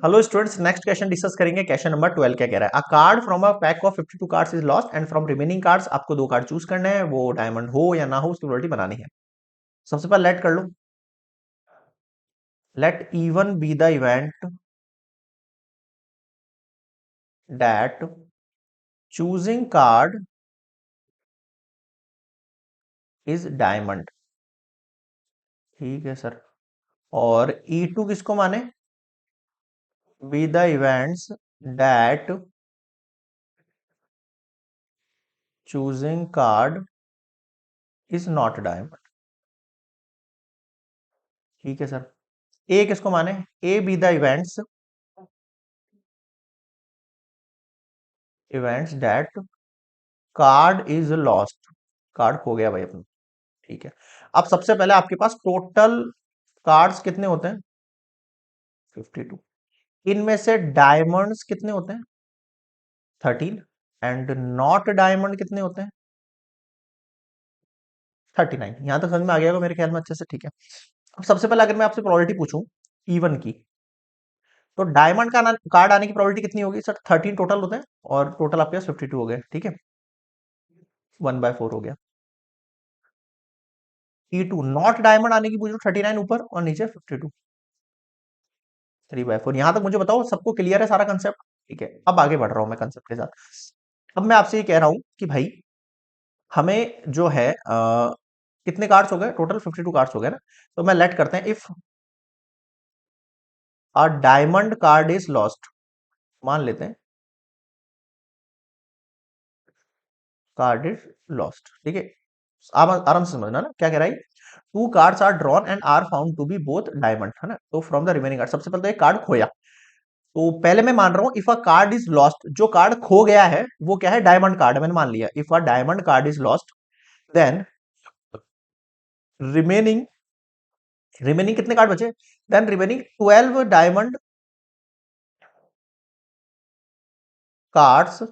Hello students, next question discuss करेंगे। Question number 12 क्या कह रहा है? अ card from a pack of 52 cards is lost and from remaining cards आपको दो कार्ड चूज करने हैं, वो डायमंड हो या ना हो उसकी प्रोबेबिलिटी बनानी है। सबसे पहले लेट कर लो। Let E one be the event that choosing card is diamond. ठीक है सर। और E2 किसको माने? Be the events that choosing card is not diamond. ठीक है सर। ए किसको माने? A be the events events that card is lost. Card खो गया भाई अपना। ठीक है। अब सबसे पहले आपके पास टोटल कार्ड्स कितने होते हैं? 52। इनमें से डायमंड्स कितने होते हैं? 13। एंड नॉट डायमंड कितने होते हैं? 39। यहां तक समझ में आ गया होगा मेरे ख्याल में अच्छे से। ठीक है। अब सबसे पहले अगर मैं आपसे प्रोबेबिलिटी पूछूं इवन की, तो डायमंड का कार्ड आने की प्रोबेबिलिटी कितनी होगी सर? 13 टोटल होते हैं और टोटल आपके पास 52 हो गए। ठीक है। 1/4 हो गया। E2 नॉट डायमंड आने की पूछो, 39 ऊपर और नीचे 52। 3/4। यहां तक मुझे बताओ सबको क्लियर है सारा कंसेप्ट? ठीक है। अब आगे बढ़ रहा हूं मैं कंसेप्ट के साथ। अब मैं आपसे ये कह रहा हूं कि भाई हमें जो है कितने कार्ड्स हो गए? टोटल 52 कार्ड्स हो गए ना। तो मैं लेट करते हैं if a diamond card is lost. मान लेते हैं कार्ड इज लॉस्ट। ठीक है। आप आराम से समझना ना क्या कह रहा है। Two cards are drawn and are found to be both diamond, है ना। तो फ्रॉम द रिमेनिंग कार्ड, सबसे पहले तो एक कार्ड खोया। तो पहले मैं मान रहा हूं if a card is lost, जो कार्ड खो गया है वो क्या है? Diamond card. मैंने मान लिया if a diamond card is lost, then remaining remaining कितने कार्ड बचे? Then remaining 12 diamond cards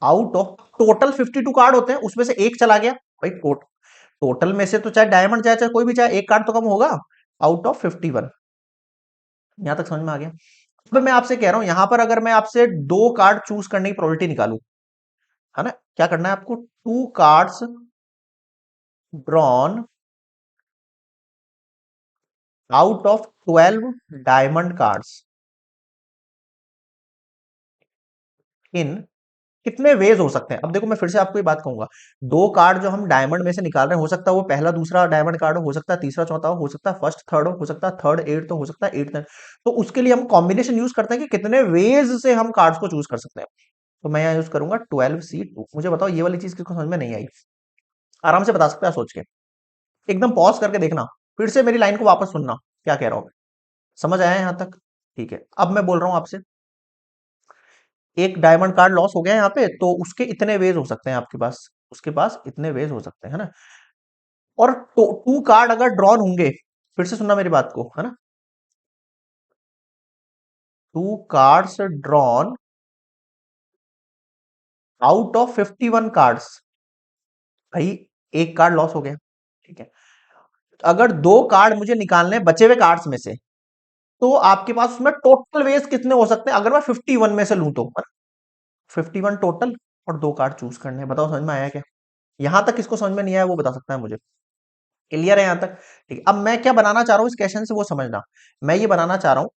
out of total 52 card होते हैं, उसमें से एक चला गया भाई। टोटल में से तो चाहे डायमंड चाहे चाहे कोई भी चाहे एक कार्ड तो कम होगा आउट ऑफ 51। यहां तक समझ में आ गया? अब मैं आपसे कह रहा हूं यहां पर अगर मैं आपसे दो कार्ड चूज करने की प्रोबेबिलिटी निकालू, है ना, क्या करना है आपको? To cards drawn out of 12 diamond cards in कितने वेज हो सकते हैं? अब देखो मैं फिर से आपको ये बात कहूंगा, दो कार्ड जो हम डायमंड में से निकाल रहे हैं, हो सकता है वो पहला दूसरा डायमंड कार्ड हो सकता है तीसरा चौथा हो सकता है फर्स्ट थर्ड हो सकता है थर्ड एट हो सकता है एट। तो उसके लिए हम कॉम्बिनेशन यूज करते हैं कि कितने वेज से हम कार्ड्स को चूज कर सकते हैं। तो मैं यहाँ यूज करूंगा 12C2। मुझे बताओ ये वाली चीज किसको समझ में नहीं आई? आराम से बता सकते हैं सोच के। एकदम पॉज करके देखना, फिर से मेरी लाइन को वापस सुनना क्या कह रहा हूं मैं। समझ आया यहां तक? ठीक है। अब मैं बोल रहा हूं आपसे एक डायमंड कार्ड लॉस हो गया यहाँ पे, तो उसके इतने वेज हो सकते हैं आपके पास, उसके पास इतने वेज हो सकते हैं, है ना। और टू कार्ड अगर ड्रॉन होंगे, फिर से सुनना मेरी बात को, है ना। To cards drawn out of 51 cards, भाई एक कार्ड लॉस हो गया। ठीक है। अगर दो कार्ड मुझे निकालने हैं बचे हुए कार्ड्स में से, तो आपके पास उसमें टोटल वेज कितने हो सकते हैं अगर मैं 51 में से लूं तो? 51 टोटल और दो कार्ड चूज करने हैं। बताओ समझ में आया क्या? यहां तक किसको समझ में नहीं आया वो बता सकता है मुझे। क्लियर है यहां तक? ठीक है। अब मैं क्या बनाना चाह रहा हूं इस क्वेश्चन से वो समझना। मैं ये बनाना चाह रहा हूं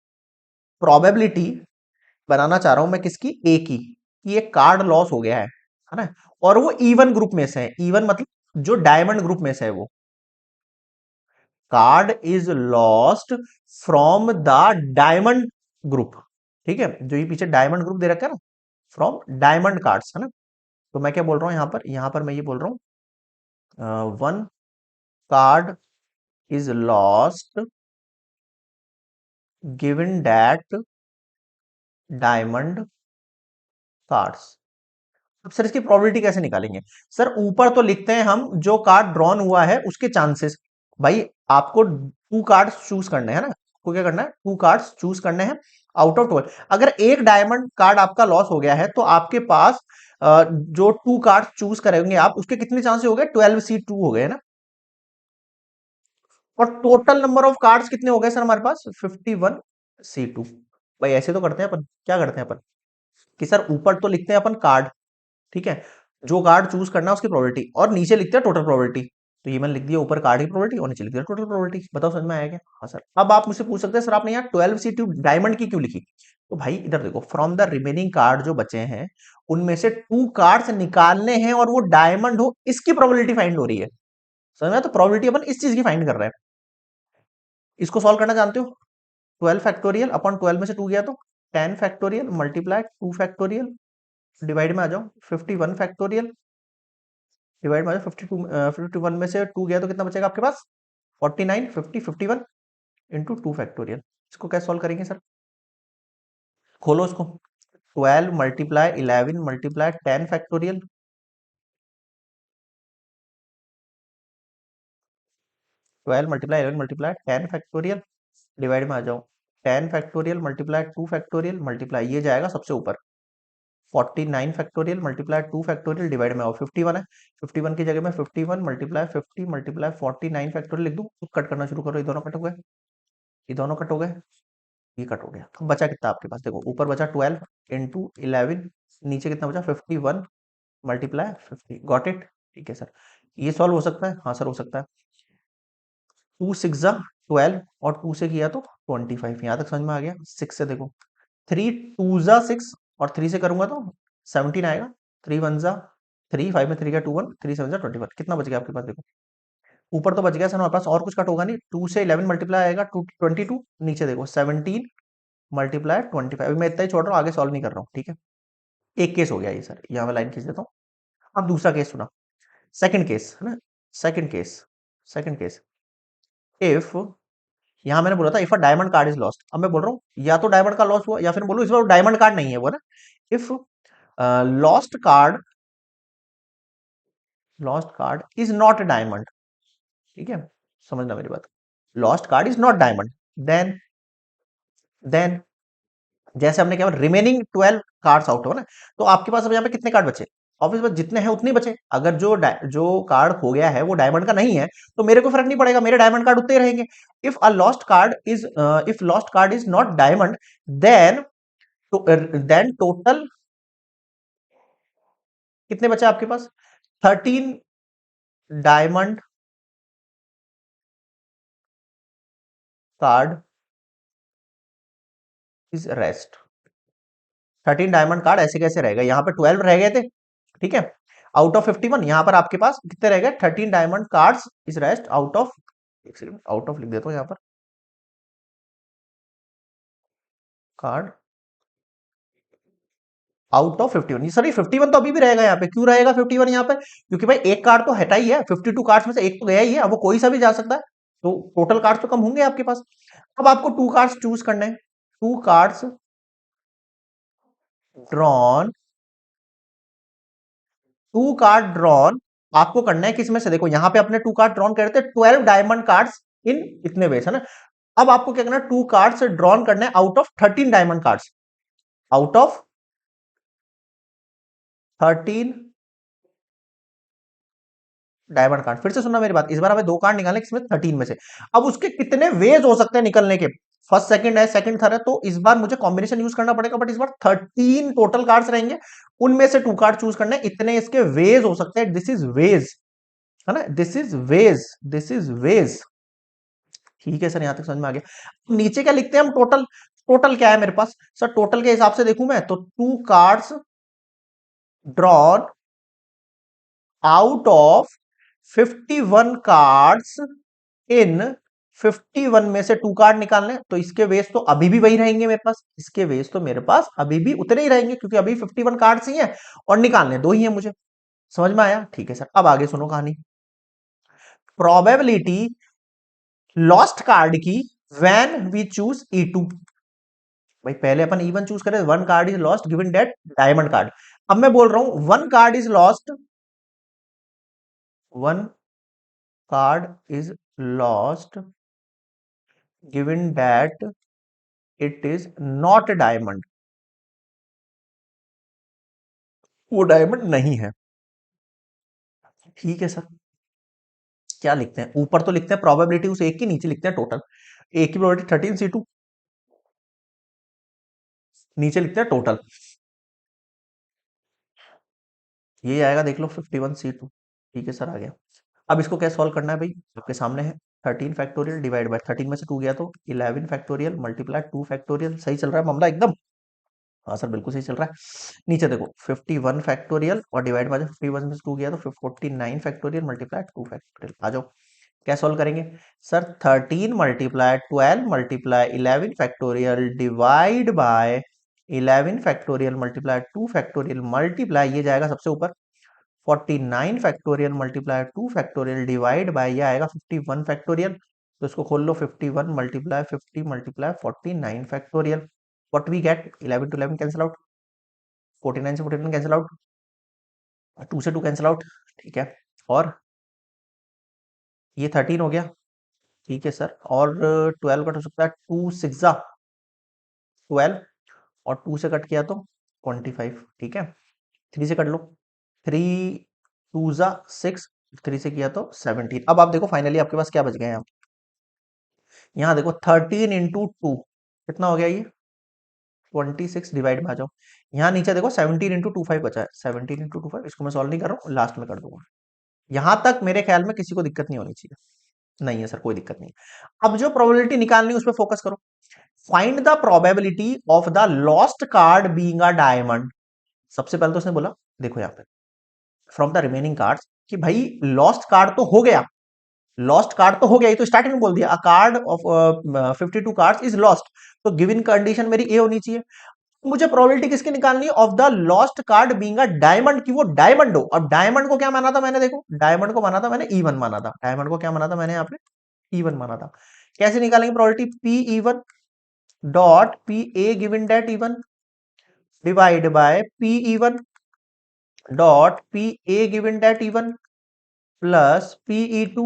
प्रोबेबिलिटी, बनाना चाह रहा हूं मैं किसकी? ए की, कि एक कार्ड लॉस हो गया है ना। और वो इवन ग्रुप में से है। इवन मतलब जो डायमंड ग्रुप में से है वो। Card is lost from the diamond group. ठीक है। जो ये पीछे डायमंड ग्रुप दे रखा है ना, फ्रॉम डायमंड कार्ड्स, है ना। तो मैं क्या बोल रहा हूं यहां पर मैं ये बोल रहा हूं one card is lost given that diamond cards. अब सर इसकी प्रोबेबिलिटी कैसे निकालेंगे? सर ऊपर तो लिखते हैं हम जो कार्ड ड्रॉन हुआ है उसके चांसेस। भाई आपको टू कार्ड्स चूज करने हैं ना, आपको क्या करना है? टू कार्ड्स चूज करने हैं आउट ऑफ 12। अगर एक डायमंड कार्ड आपका लॉस हो गया है तो आपके पास जो टू कार्ड चूज करेंगे आप, उसके कितने चांसेस हो गए? 12C2 हो गए ना। और टोटल नंबर ऑफ कार्ड्स कितने हो गए सर हमारे पास? 51C2। भाई ऐसे तो करते हैं अपन, क्या करते हैं अपन कि सर ऊपर तो लिखते हैं अपन कार्ड, ठीक है, जो कार्ड चूज करना है उसकी प्रोबेबिलिटी, और नीचे लिखते हैं टोटल प्रोबेबिलिटी। तो ये मैंने लिख दिया ऊपर कार्ड की प्रोबेबिलिटी और नीचे लिख दिया टोटल प्रोबेबिलिटी। बताओ समझ में आया क्या? हाँ सर। अब आप मुझसे पूछ सकते हैं सर आपने यहाँ 12 C2 डायमंड की क्यों लिखी? तो भाई इधर देखो, फ्रॉम द रिमेनिंग कार्ड जो बचे हैं उनमें से टू कार्ड्स निकालने हैं और वो डायमंड हो, इसकी प्रोबेबिलिटी फाइंड हो रही है। समझ में आया? तो प्रोबेबिलिटी अपन इस चीज की फाइंड कर रहे हैं। इसको सॉल्व करना जानते हो? 12 फैक्टोरियल अपॉन 12 में से 2 गया तो 10 फैक्टोरियल मल्टीप्लाई 2 फैक्टोरियल, डिवाइड में आ जाओ 51 फैक्टोरियल, डिवाइड में आ जाओ 51 में से 2 गया तो कितना बचेगा आपके पास? 49, 50, 51 इंटू 2 फैक्टोरियल। इसको कैसे सॉल्व करेंगे सर? खोलो इसको। 12 multiply 11 multiply 10 factorial, 12 multiply 11 multiply 10 factorial, divide में आ जाओ 10 फैक्टोरियल मल्टीप्लाई 2 फैक्टोरियल मल्टीप्लाई ये जाएगा सबसे ऊपर 49 फैक्टोरियल मल्टीप्लाई 2 फैक्टोरियल, डिवाइड में आओ 51 है, 51 की जगह में 51 मल्टीप्लाई 50 मल्टीप्लाई 49 फैक्टोरियल लिख दूं। कट करना शुरू करो, ये दोनों कट हो गए, ये दोनों कट हो गए, ये कट हो गया। तो बचा कितना आपके पास? देखो ऊपर बचा 12 इंटू 11, नीचे कितना बचा? 51 मल्टीप्लाई 50। Got it? ठीक है सर। ये सॉल्व हो सकता है? हाँ सर हो सकता है। 2 6 जा 12 और 2 से किया तो 25। यहाँ तक समझ में आ गया? 6 से देखो, 3 2 जा 6 और 3 से करूंगा तो 17 आएगा। 3 1 जा 3, 5 में 3 का 2 1, 3 7 जा 21। कितना बच गया आपके पास? देखो ऊपर तो बच गया सर हमारे पास, और कुछ कट होगा नहीं। 2 से 11 मल्टीप्लाई आएगा 22, नीचे देखो 17 मल्टीप्लाई 25। मैं इतना ही छोड़ रहा हूँ, आगे सॉल्व नहीं कर रहा हूँ, ठीक है। एक केस हो गया ये सर, यहाँ मैं लाइन खींच देता हूँ। अब दूसरा केस सुना, सेकंड केस है ना, second case, second case. If, यहां मैंने बोला था if a diamond card is lost, अब मैं बोल रहा हूँ या तो डायमंड का लॉस हुआ या फिर बोलूं इस बार डायमंड कार्ड नहीं है वो ना। If lost card, lost card is not diamond, ठीक है, समझना मेरी बात, lost card is not diamond, then then जैसे हमने क्या, रिमेनिंग 12 कार्ड्स आउट हो ना, तो आपके पास अब यहाँ पे कितने कार्ड बचे? ऑब्वियस बात, जितने हैं उतने ही बचे। अगर जो कार्ड खो गया है वो डायमंड का नहीं है तो मेरे को फर्क नहीं पड़ेगा, मेरे डायमंड कार्ड उतने ही रहेंगे। If a lost card is, if lost card is not diamond, then then total कितने बचे आपके पास? 13 diamond card is rest. 13 diamond card ऐसे कैसे रहेगा? यहाँ पे 12 रह गए थे, ठीक है, आउट ऑफ 51। यहाँ पर आपके पास कितने रह गए? 13 diamond cards is rest out of, एक सेकंड आउट ऑफ लिख देता हूँ यहाँ पर, कार्ड आउट ऑफ 51। सर ये 51 तो अभी भी रहेगा यहाँ पे, क्यों रहेगा 51 यहाँ पे? क्योंकि भाई एक कार्ड तो हटा ही है, 52 कार्ड्स में से एक तो गया ही है, अब वो कोई सा भी जा सकता है, तो टोटल कार्ड्स तो कम होंगे आपके पास। अब आपको 2 कार्ड्स चूज करने हैं, 2 कार्ड्स ड्रॉन, 2 कार्ड ड्रॉन आपको करना है किसमें से? देखो यहाँ पे अपने 2 कार्ड ड्रॉन कर रहे थे 12 डायमंड कार्ड्स इन इतने बेस है ना। अब आपको क्या करना है? 2 कार्ड्स ड्रॉन करना है out of 13 diamond cards, out of 13 diamond card. फिर से सुनना मेरी बात, इस बार हमें 2 कार्ड निकालने किसमें? 13 में से। अब उसके कितने वेज हो सकते हैं निकलने के? फर्स्ट सेकंड है, सेकंड थर्ड है, तो इस बार मुझे कॉम्बिनेशन यूज करना पड़ेगा, बट इस बार 13 टोटल कार्ड्स रहेंगे, उनमें से 2 कार्ड चूज करने, इतने इसके वेज हो सकते हैं। दिस इज वेज, है ना, this is veg, this is veg. ठीक है सर, यहां तक समझ में आ गया। नीचे क्या लिखते हैं हम? टोटल, टोटल क्या है मेरे पास सर? टोटल के हिसाब से देखूं मैं तो 2 cards drawn out of 51 cards in 51 में से 2 कार्ड निकालने, तो इसके वेज तो अभी भी वही रहेंगे मेरे पास, इसके वेज तो मेरे पास अभी भी उतने ही रहेंगे, क्योंकि अभी 51 कार्ड्स ही हैं और निकालने 2 ही हैं मुझे। समझ में आया? ठीक है सर, अब आगे सुनो कहानी। प्रोबेबिलिटी लॉस्ट कार्ड की व्हेन वी चूज E2। भाई पहले अपन E1 चूज करें, 1 card is lost given that diamond card. अब मैं बोल रहा हूं 1 card is lost, 1 card is lost given that it is not diamond, वो डायमंड नहीं है। ठीक है सर, क्या लिखते हैं? ऊपर तो लिखते हैं प्रोबेबिलिटी उस एक की, नीचे लिखते हैं टोटल। एक की प्रोबेबिलिटी 13 C2, नीचे लिखते हैं टोटल, ये आएगा देख लो 51C2। ठीक है सर, आ गया। अब इसको क्या सॉल्व करना है भाई, आपके सामने है। 13 फैक्टोरियल डिवाइड बाय 13 में से 2 गया तो 11 फैक्टोरियल मल्टीप्लाई 2 फैक्टोरियल। सही चल रहा है मामला एकदम। हाँ सर, बिल्कुल सही चल रहा है। नीचे देखो 51 फैक्टोरियल और डिवाइड बाय 51 में से 2 गया तो 49 फैक्टोरियल मल्टीप्लाई 2 फैक्टोरियल। आ जाओ, क्या सॉल्व करेंगे sir. 13 multiply 12 multiply 11 factorial divide by 11 factorial multiply 2 factorial multiply, ये जाएगा सबसे ऊपर। 49 factorial multiply 2 factorial divide by, ये आएगा 51 फैक्टोरियल। तो इसको खोल लो, 51 multiply 50 multiply 49 factorial. What we get, 11 to 11 cancel out, 49 से 49 कैंसिल आउट, 2 से 2 कैंसिल आउट। ठीक है, और ये 13 हो गया। ठीक है सर, और 12 कट हो सकता है, 2 6 जा 12, और 2 से कट किया तो 25। ठीक है, 3 से कट लो, 3 2 जा 6, 3 से किया तो 17। अब आप देखो फाइनली आपके पास क्या बच गए हैं। यहाँ देखो 13 into 2 कितना हो गया ये, 26 डिवाइड में आ जाओ। यहाँ नीचे देखो 17 into 2 5 बचा है, 17 into 2 5, इसको मैं सॉल्व नहीं कर रहा हूँ, लास्ट में कर दूंगा। यहां तक मेरे ख्याल में किसी को दिक्कत नहीं होनी चाहिए। नहीं है सर, कोई दिक्कत नहीं। अब जो प्रोबेबिलिटी निकालनी है उस पर फोकस करो। Find the probability of the lost card being a diamond. सबसे पहले तो उसने बोला, देखो यहाँ पे, फ्रॉम द रिमेनिंग कार्ड्स, कि भाई लॉस्ट कार्ड तो हो गया, लॉस्ट कार्ड तो हो गया, ये तो स्टार्टिंग में बोल दिया, अ card of 52 cards is lost. तो गिवन कंडीशन मेरी ए होनी चाहिए। मुझे प्रोबेबिलिटी किसकी निकालनी है, of the lost card being a diamond, की वो डायमंड हो। अब डायमंड को क्या माना था मैंने, देखो डायमंड को माना था मैंने इवन माना था, डायमंड को क्या माना था मैंने यहाँ पे, इवन माना था। कैसे निकालेंगे probability, P even dot P A given that even divide by P even dot P A given that even plus P E two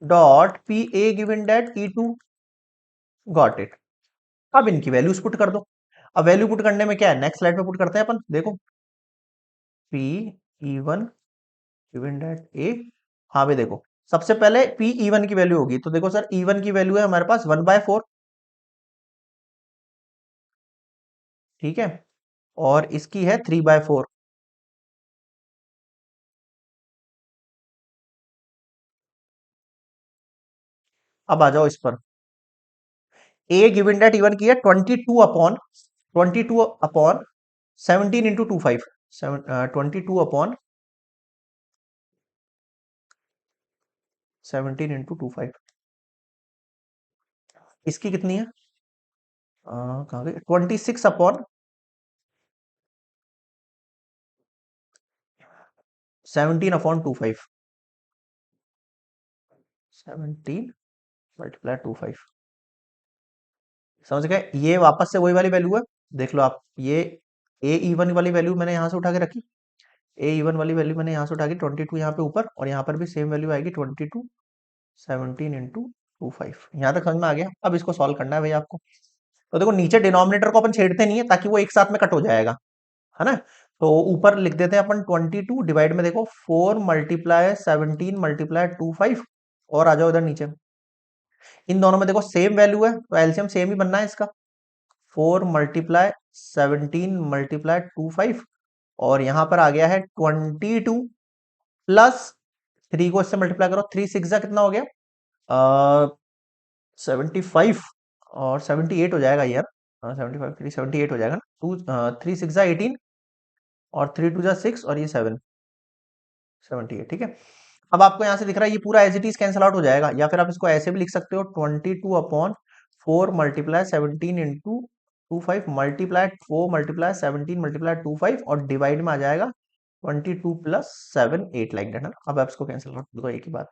dot P A given that E two. Got it. अब इनकी values put कर दो। अब value put करने में क्या है, next slide पे पुट करते हैं अपन, देखो P E one given that A. हाँ भाई देखो, सबसे पहले पी ई वन की वैल्यू होगी, तो देखो सर ई वन की वैल्यू है हमारे पास 1/4। ठीक है, और इसकी है 3/4। अब आ जाओ इस पर, ए गिवन डेट इवन की है 22/17 into 2/5, 22/17 into 2/5। इसकी कितनी है, कहाँ गई, 26/17/2/5, 17 × 2/5। समझ गए, ये वापस से वही वाली वैल्यू है। देख लो आप, ये ए इवन वाली वैल्यू मैंने यहां से उठा के रखी, ए इवन वाली वैल्यू मैंने यहां से उठा के 22 यहाँ पे ऊपर, और यहाँ पर भी सेम वैल्यू आएगी 22 17 into 2/5। यहाँ तक समझ में आ गया। अब इसको सॉल्व करना है भाई आपको। तो देखो नीचे डिनोमिनेटर को अपन छेड़ते नहीं है, ताकि वो एक साथ में कट हो जाएगा, है ना। तो ऊपर लिख देते हैं अपन 22 डिवाइड में देखो 4 × 17 × 2/5, और आ जाओ इधर नीचे। इन दोनों में देखो सेम वैल्यू है, तो एलसीएम सेम ही बनना है इसका। 4 × 17 × 2/5, और यहां पर आ गया है 22 प्लस 3 को इससे मल्टीप्लाई करो, 3 6 कितना हो गया, 75, और 78 हो जाएगा यार। 75 3 78 हो जाएगा ना, 3 6 18, और 3 2 6, और ये 78। ठीक है, अब आपको यहां से दिख रहा है ये पूरा as it is cancel out हो जाएगा, या फिर आप इसको ऐसे भी लिख सकते हो, 22/4 × 17 into 2/5 मल्टीप्लाई 4 × 17 और डिवाइड में आ जाएगा 22 प्लस 7 8 लाइक दैट है। अब आप इसको कैंसिल कर दो, एक ही बात।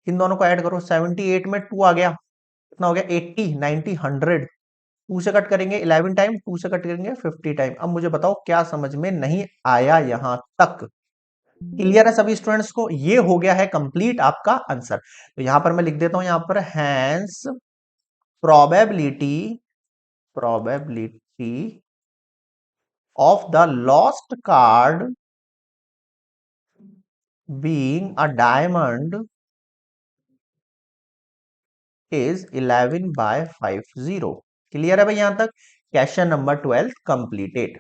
इन दोनों को ऐड करो, 78 में 2 आ गया, कितना हो गया, 80 90 100। 2 से कट करेंगे 11 टाइम, 2 से कट करेंगे 50 टाइम। अब मुझे बताओ क्या समझ में नहीं आया यहां तक। क्लियर है सभी स्टूडेंट्स को, ये हो गया है कंप्लीट आपका आंसर। तो यहां पर मैं लिख देता हूं, यहां पर hence probability probability of the lost card being a diamond is 11/50। Clear है भाई यहां तक, क्वेश्चन नंबर 12 कंप्लीटेड।